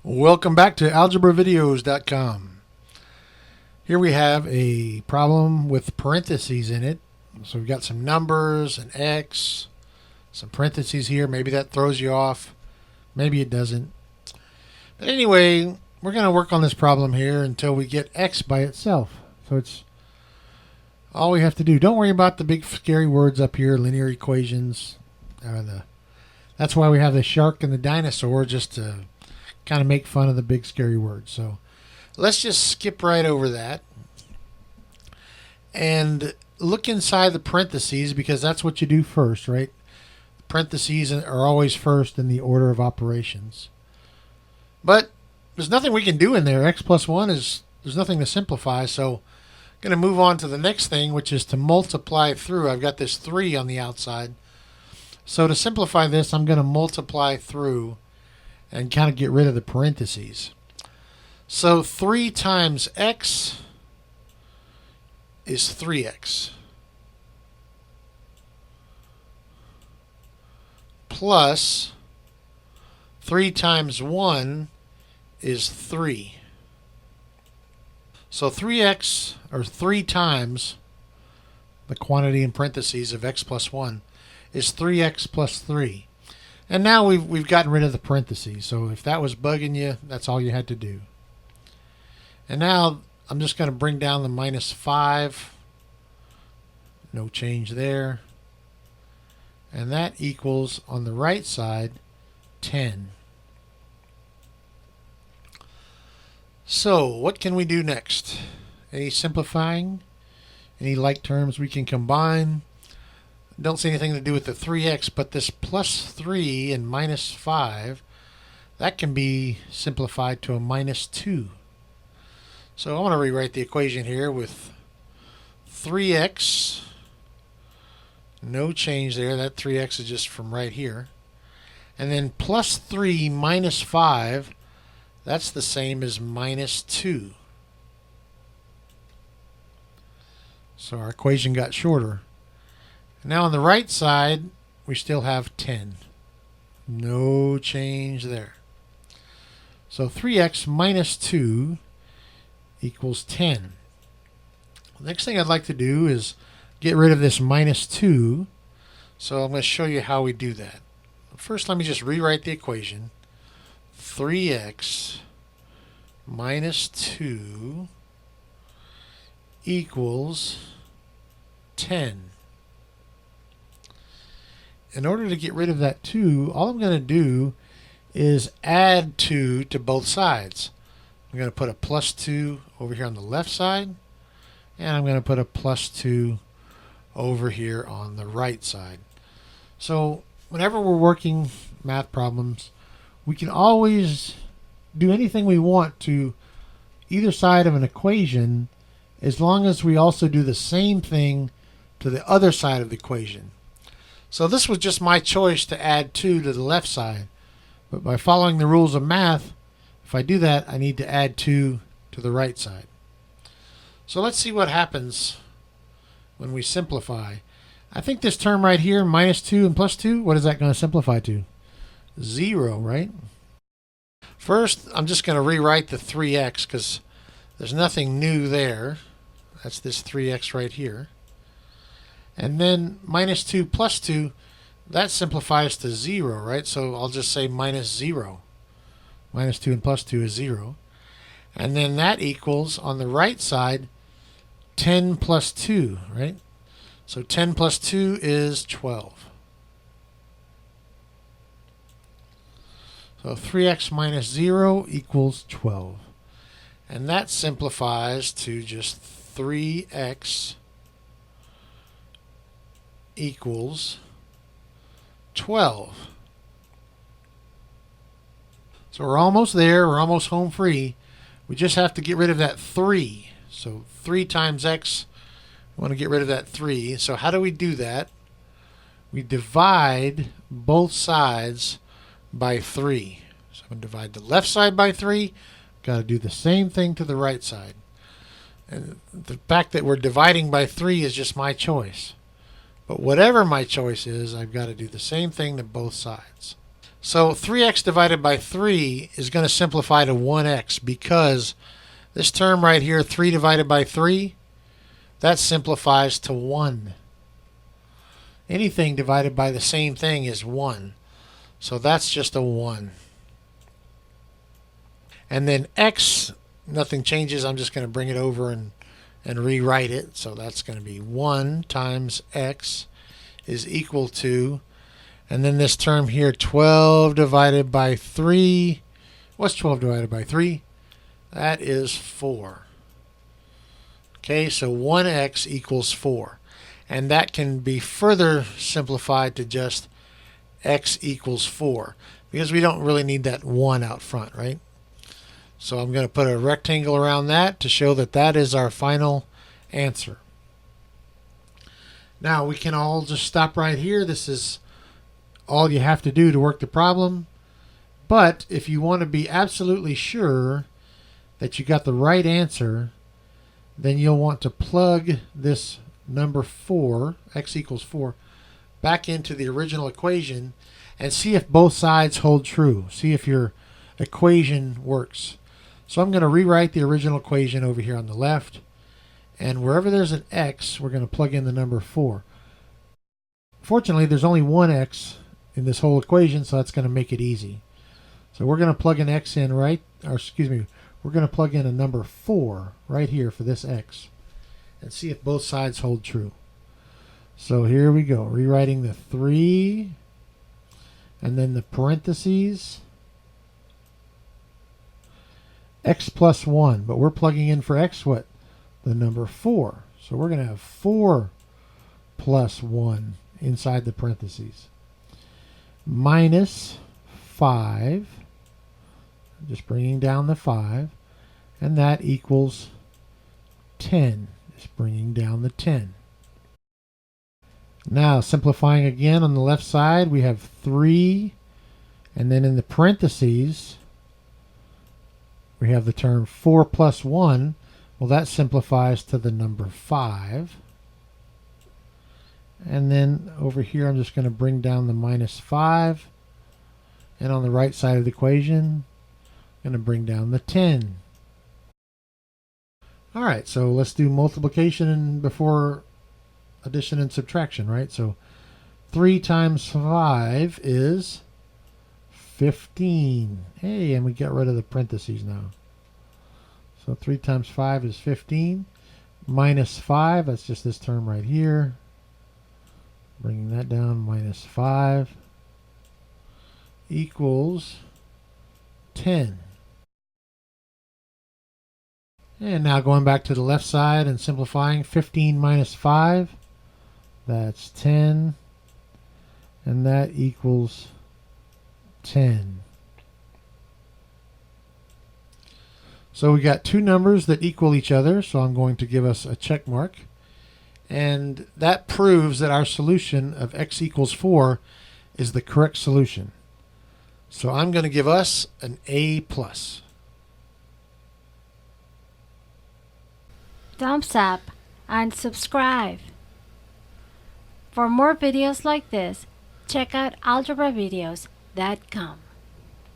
Welcome back to algebravideos.com. Here we have a problem with parentheses in it. So we've got some numbers, an X, some parentheses here. Maybe that throws you off. Maybe it doesn't. But anyway, we're going to work on this problem here until we get X by itself. So it's all we have to do. Don't worry about the big scary words up here, linear equations. That's why we have the shark and the dinosaur, just to kind of make fun of the big scary words. So let's just skip right over that and look inside the parentheses, because that's what you do first, right? Parentheses are always first in the order of operations. But there's nothing we can do in there. X plus 1 is, there's nothing to simplify. So I'm going to move on to the next thing, which is to multiply through. I've got this 3 on the outside. So to simplify this, I'm going to multiply through and kind of get rid of the parentheses. So 3 times x is 3x. Plus 3 times 1 is 3. So 3x, or 3 times the quantity in parentheses of x plus 1, is 3x plus 3. And now we've gotten rid of the parentheses. So if that was bugging you, that's all you had to do. And now I'm just going to bring down the minus 5. No change there. And that equals, on the right side, 10. So what can we do next? Any simplifying? Any like terms we can combine? Don't see anything to do with the 3x, but this plus 3 and minus 5, that can be simplified to a minus 2. So I want to rewrite the equation here with 3x, no change there, that 3x is just from right here, and then plus 3 minus 5, that's the same as minus 2. So our equation got shorter. Now on the right side, we still have 10. No change there. So 3x minus 2 equals 10. The next thing I'd like to do is get rid of this minus 2. So I'm going to show you how we do that. First, let me just rewrite the equation. 3x minus 2 equals 10. In order to get rid of that 2, all I'm going to do is add 2 to both sides. I'm going to put a plus 2 over here on the left side, and I'm going to put a plus 2 over here on the right side. So whenever we're working math problems, we can always do anything we want to either side of an equation, as long as we also do the same thing to the other side of the equation. So this was just my choice to add 2 to the left side. But by following the rules of math, if I do that, I need to add 2 to the right side. So let's see what happens when we simplify. I think this term right here, minus 2 and plus 2, what is that going to simplify to? 0, right? First, I'm just going to rewrite the 3x because there's nothing new there. That's this 3x right here. And then minus 2 plus 2, that simplifies to 0, right? So I'll just say minus 0. Minus 2 and plus 2 is 0. And then that equals, on the right side, 10 plus 2, right? So 10 plus 2 is 12. So 3x minus 0 equals 12. And that simplifies to just 3x equals 12. So we're almost there. We're almost home free. We just have to get rid of that 3. So 3 times x, we want to get rid of that 3. So how do we do that? We divide both sides by 3. So I'm going to divide the left side by 3. Got to do the same thing to the right side. And the fact that we're dividing by 3 is just my choice. But whatever my choice is, I've got to do the same thing to both sides. So 3x divided by 3 is going to simplify to 1x because this term right here, 3 divided by 3, that simplifies to 1. Anything divided by the same thing is 1. So that's just a 1. And then x, nothing changes. I'm just going to bring it over and rewrite it. So that's going to be 1 times x is equal to, and then this term here, 12 divided by 3. What's 12 divided by 3? That is 4. Okay, so 1x equals 4. And that can be further simplified to just x equals 4, because we don't really need that 1 out front, right? So I'm going to put a rectangle around that to show that that is our final answer. Now we can all just stop right here. This is all you have to do to work the problem. But if you want to be absolutely sure that you got the right answer, then you'll want to plug this number 4, x equals 4, back into the original equation and see if both sides hold true. See if your equation works. So I'm going to rewrite the original equation over here on the left, and wherever there's an x, we're going to plug in the number 4. Fortunately, there's only one x in this whole equation, so that's going to make it easy. So we're going to plug an x in we're going to plug in a number 4 right here for this x and see if both sides hold true. So here we go, rewriting the 3 and then the parentheses, x plus 1, but we're plugging in for x what? The number 4. So we're going to have 4 plus 1 inside the parentheses. Minus 5, just bringing down the 5, and that equals 10, just bringing down the 10. Now simplifying again on the left side, we have 3, and then in the parentheses, we have the term 4 plus 1. Well, that simplifies to the number 5. And then over here, I'm just going to bring down the minus 5. And on the right side of the equation, I'm going to bring down the 10. All right, so let's do multiplication before addition and subtraction, right? So 3 times 5 is 15. Hey, and we get rid of the parentheses now. So 3 times 5 is 15. Minus 5, that's just this term right here. Bringing that down, minus 5 equals 10. And now going back to the left side and simplifying, 15 minus 5, that's 10. And that equals 10. So we got two numbers that equal each other, so I'm going to give us a check mark. And that proves that our solution of x equals 4 is the correct solution. So I'm going to give us an A+. Thumbs up and subscribe. For more videos like this, check out algebravideos.com.